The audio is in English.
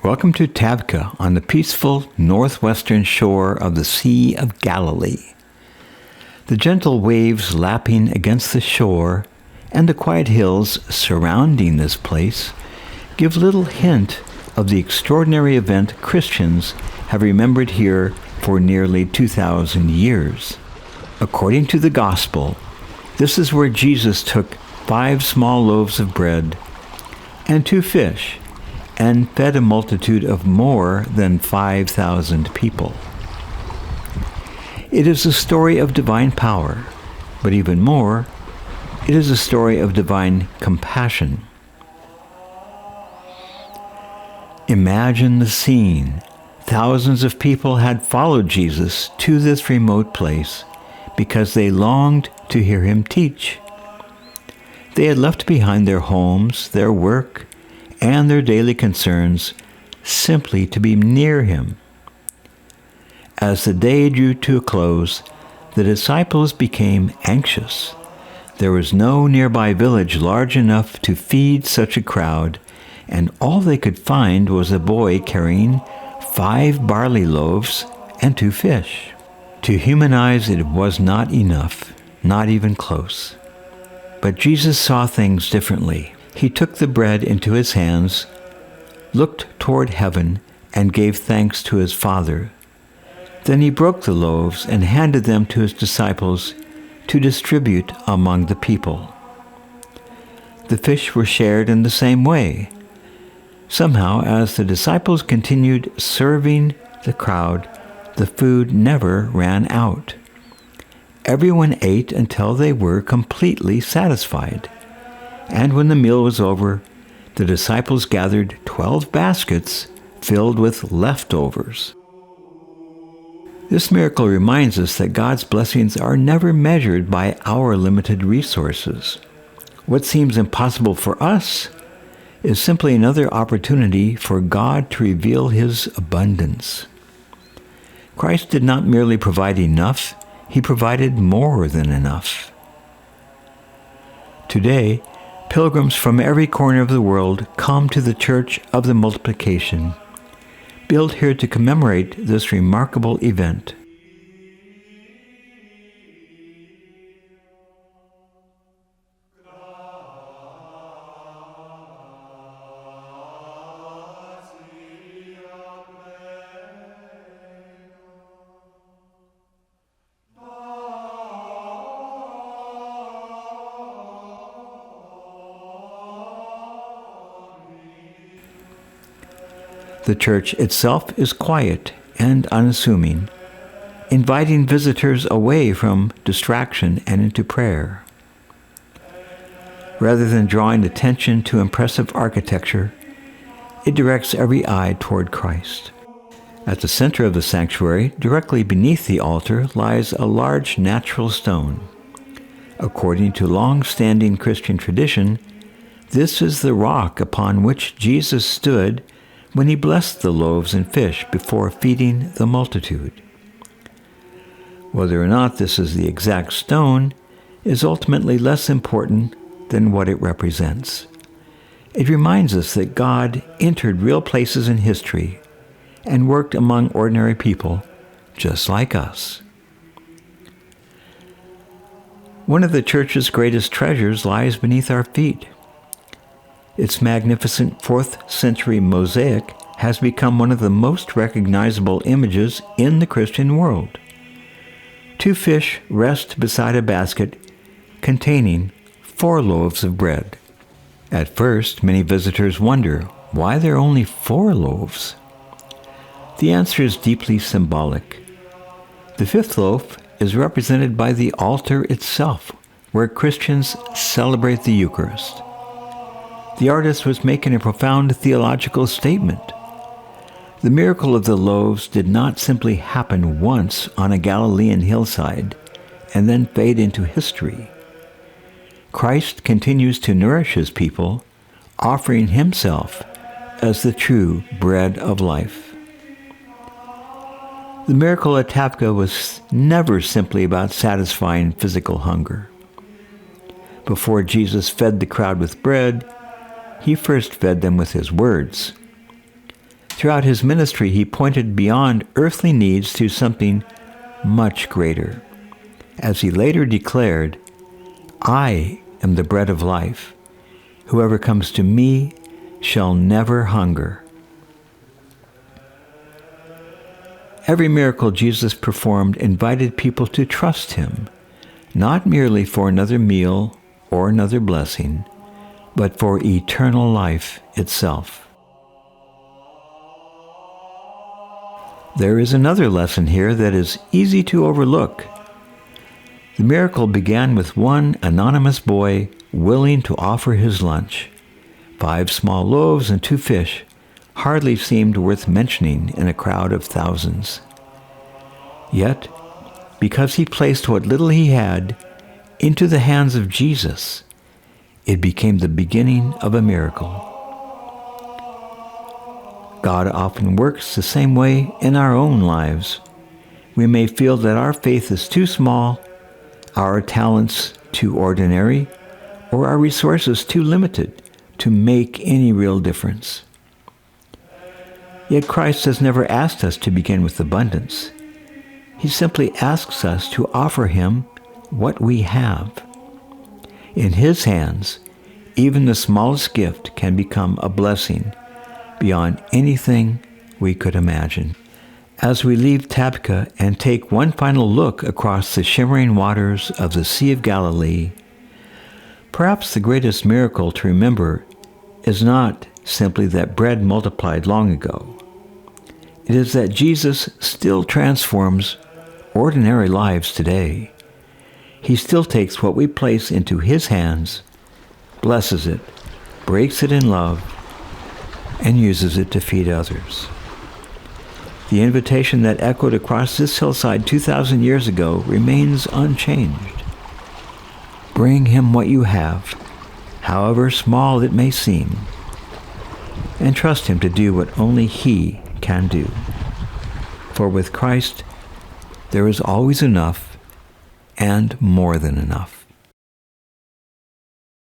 Welcome to Tabgha on the peaceful northwestern shore of the Sea of Galilee. The gentle waves lapping against the shore and the quiet hills surrounding this place give little hint of the extraordinary event Christians have remembered here for nearly 2,000 years. According to the Gospel, this is where Jesus took 5 small loaves of bread and 2 fish and fed a multitude of more than 5,000 people. It is a story of divine power, but even more, it is a story of divine compassion. Imagine the scene. Thousands of people had followed Jesus to this remote place because they longed to hear him teach. They had left behind their homes, their work, and their daily concerns simply to be near him. As the day drew to a close, the disciples became anxious. There was no nearby village large enough to feed such a crowd, and all they could find was a boy carrying 5 barley loaves and 2 fish. To human eyes it was not enough, not even close. But Jesus saw things differently. He took the bread into his hands, looked toward heaven, and gave thanks to his Father. Then he broke the loaves and handed them to his disciples to distribute among the people. The fish were shared in the same way. Somehow, as the disciples continued serving the crowd, the food never ran out. Everyone ate until they were completely satisfied. And when the meal was over, the disciples gathered 12 baskets filled with leftovers. This miracle reminds us that God's blessings are never measured by our limited resources. What seems impossible for us is simply another opportunity for God to reveal his abundance. Christ did not merely provide enough, he provided more than enough. Today, pilgrims from every corner of the world come to the Church of the Multiplication, built here to commemorate this remarkable event. The church itself is quiet and unassuming, inviting visitors away from distraction and into prayer. Rather than drawing attention to impressive architecture, it directs every eye toward Christ. At the center of the sanctuary, directly beneath the altar, lies a large natural stone. According to long-standing Christian tradition, this is the rock upon which Jesus stood when he blessed the loaves and fish before feeding the multitude. Whether or not this is the exact stone is ultimately less important than what it represents. It reminds us that God entered real places in history and worked among ordinary people just like us. One of the church's greatest treasures lies beneath our feet. Its magnificent 4th century mosaic has become one of the most recognizable images in the Christian world. 2 fish rest beside a basket containing 4 loaves of bread. At first, many visitors wonder why there are only 4 loaves. The answer is deeply symbolic. The 5th loaf is represented by the altar itself, where Christians celebrate the Eucharist. The artist was making a profound theological statement. The miracle of the loaves did not simply happen once on a Galilean hillside and then fade into history. Christ continues to nourish his people, offering himself as the true bread of life. The miracle at Tabgha was never simply about satisfying physical hunger. Before Jesus fed the crowd with bread, he first fed them with his words. Throughout his ministry, he pointed beyond earthly needs to something much greater. As he later declared, "I am the bread of life. Whoever comes to me shall never hunger." Every miracle Jesus performed invited people to trust him, not merely for another meal or another blessing, but for eternal life itself. There is another lesson here that is easy to overlook. The miracle began with one anonymous boy willing to offer his lunch. 5 small loaves and 2 fish hardly seemed worth mentioning in a crowd of thousands. Yet, because he placed what little he had into the hands of Jesus, it became the beginning of a miracle. God often works the same way in our own lives. We may feel that our faith is too small, our talents too ordinary, or our resources too limited to make any real difference. Yet Christ has never asked us to begin with abundance. He simply asks us to offer him what we have. In his hands, even the smallest gift can become a blessing beyond anything we could imagine. As we leave Tabgha and take one final look across the shimmering waters of the Sea of Galilee, perhaps the greatest miracle to remember is not simply that bread multiplied long ago. It is that Jesus still transforms ordinary lives today. He still takes what we place into his hands, blesses it, breaks it in love, and uses it to feed others. The invitation that echoed across this hillside 2,000 years ago remains unchanged. Bring him what you have, however small it may seem, and trust him to do what only he can do. For with Christ, there is always enough and more than enough.